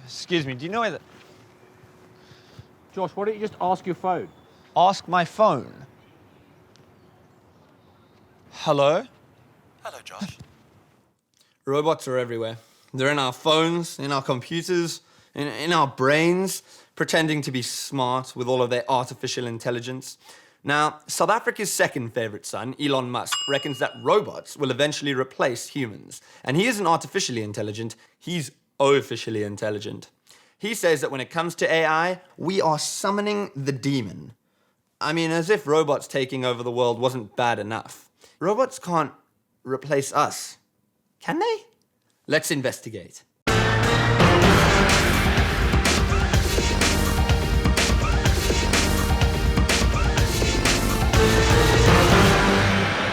Excuse me, do you know where the... Josh, why don't you just ask your phone? Ask my phone? Hello? Hello, Josh. Robots are everywhere. They're in our phones, in our computers, in our brains, pretending to be smart with all of their artificial intelligence. Now, South Africa's second favourite son, Elon Musk, reckons that robots will eventually replace humans. And he isn't artificially intelligent, he's officially intelligent. He says that when it comes to AI, we are summoning the demon. I mean, as if robots taking over the world wasn't bad enough. Robots can't replace us, can they? Let's investigate.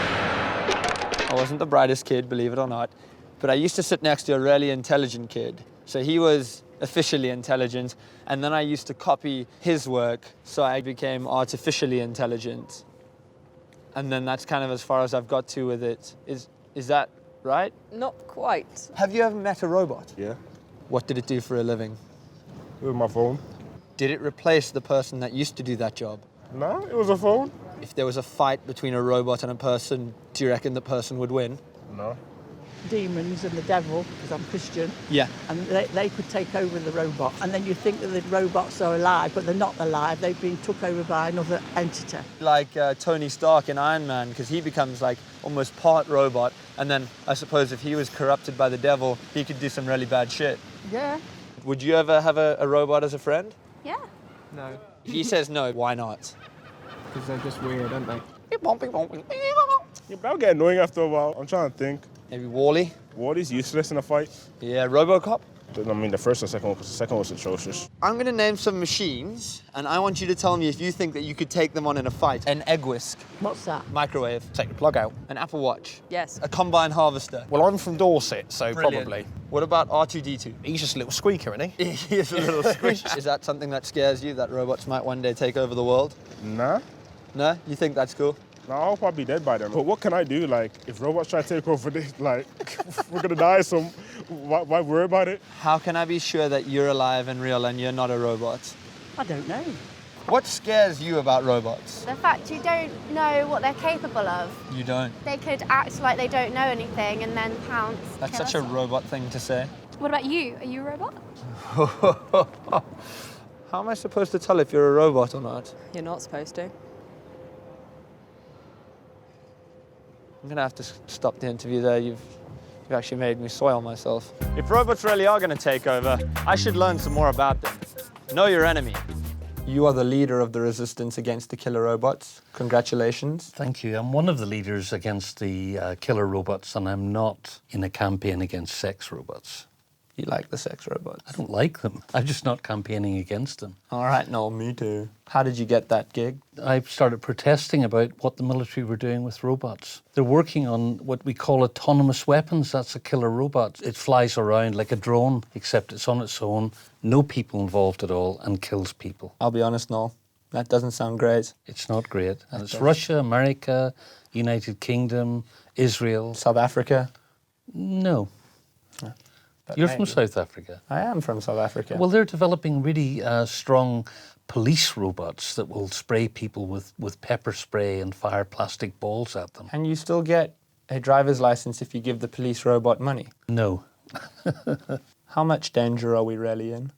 I wasn't the brightest kid, believe it or not, but I used to sit next to a really intelligent kid. So he was officially intelligent, and then I used to copy his work, so I became artificially intelligent. And then that's kind of as far as I've got to with it. Is that right? Not quite. Have you ever met a robot? Yeah, What did it do for a living? with my phone. Did it replace the person that used to do that job? No, it was a phone. If there was a fight between a robot and a person, do you reckon the person would win? No. Demons and the devil, because I'm Christian, Yeah. and they could take over the robot. And then you think that the robots are alive, but they're not alive. They've been took over by another entity. Like Tony Stark in Iron Man, because he becomes like almost part robot, and then I suppose if he was corrupted by the devil, he could do some really bad shit. Yeah. Would you ever have a robot as a friend? Yeah. No, If he says no, why not? because they're just weird, aren't they? Yeah, but that'll get annoying after a while. I'm trying to think. Maybe Wall-E? Wally's useless in a fight. Yeah, RoboCop? I mean, the first and second one, because the second one was atrocious. I'm going to name some machines, and I want you to tell me if you think that you could take them on in a fight. An egg whisk, What's that? microwave, Take the plug out. an Apple Watch, Yes. a combine harvester. Well, I'm from Dorset, so Brilliant. probably. What about R2-D2? He's just a little squeaker, isn't he? He is a little squish. Is that something that scares you, that robots might one day take over the world? Nah. No? You think that's cool? Nah, I'll probably be dead by then. But what can I do? Like, if robots try to take over this, like, we're gonna die, so why worry about it? How can I be sure that you're alive and real and you're not a robot? I don't know. What scares you about robots? The fact you don't know what they're capable of. You don't. They could act like they don't know anything and then pounce. That's kill such a us all. robot thing to say. What about you? Are you a robot? How am I supposed to tell if you're a robot or not? You're not supposed to. I'm gonna have to stop the interview there. You've actually made me soil myself. If robots really are gonna take over, I should learn some more about them. Know your enemy. You are the leader of the resistance against the killer robots. Congratulations. Thank you. I'm one of the leaders against the killer robots, and I'm not in a campaign against sex robots. You like the sex robots? I don't like them. I'm just not campaigning against them. All right, no, me too. How did you get that gig? I started protesting about what the military were doing with robots. They're working on what we call autonomous weapons. That's a killer robot. It flies around like a drone, except it's on its own, no people involved at all, and kills people. I'll be honest, Noel. That doesn't sound great. It's not great. And it's Russia, America, United Kingdom, Israel. South Africa? No. But You're from maybe. South Africa. I am from South Africa. Well, they're developing really strong police robots that will spray people with pepper spray and fire plastic balls at them. Can you still get a driver's license if you give the police robot money? No. How much danger are we really in?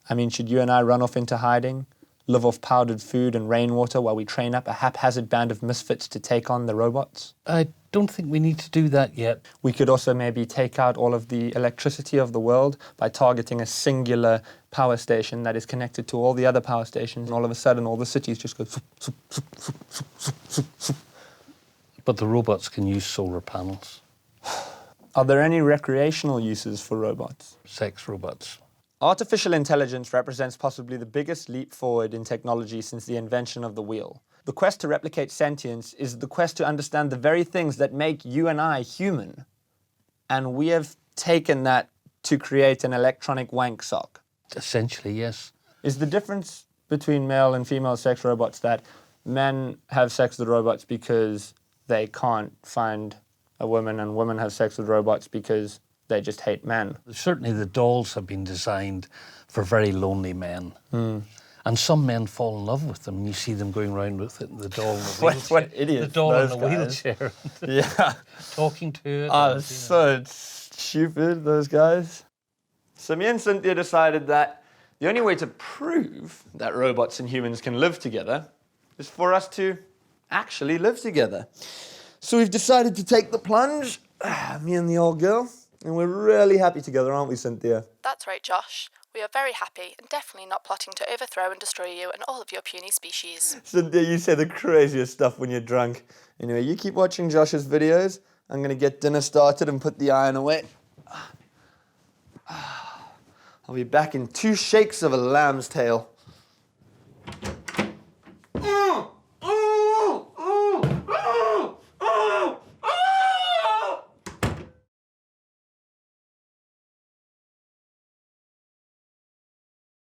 I mean, should you and I run off into hiding, live off powdered food and rainwater while we train up a haphazard band of misfits to take on the robots? I don't think we need to do that yet. We could also maybe take out all of the electricity of the world by targeting a singular power station that is connected to all the other power stations, and all of a sudden all the cities just go... Zoop, zoop, zoop, zoop, zoop, zoop, zoop, zoop. But the robots can use solar panels. Are there any recreational uses for robots? Sex robots. Artificial intelligence represents possibly the biggest leap forward in technology since the invention of the wheel. The quest to replicate sentience is the quest to understand the very things that make you and I human. And we have taken that to create an electronic wank sock. Essentially, yes. Is the difference between male and female sex robots that men have sex with robots because they can't find a woman, and women have sex with robots because They just hate men. Certainly the dolls have been designed for very lonely men. And some men fall in love with them, and you see them going around with it, the doll in a wheelchair. What idiots, The doll in those a guys. wheelchair. Yeah. Talking to it. Oh, and, so stupid, those guys. So me and Cynthia decided that the only way to prove that robots and humans can live together is for us to actually live together. So we've decided to take the plunge, me and the old girl, and we're really happy together, aren't we, Cynthia? That's right, Josh. We are very happy and definitely not plotting to overthrow and destroy you and all of your puny species. Cynthia, you say the craziest stuff when you're drunk. Anyway, you keep watching Josh's videos. I'm going to get dinner started and put the iron away. I'll be back in 2 shakes of a lamb's tail.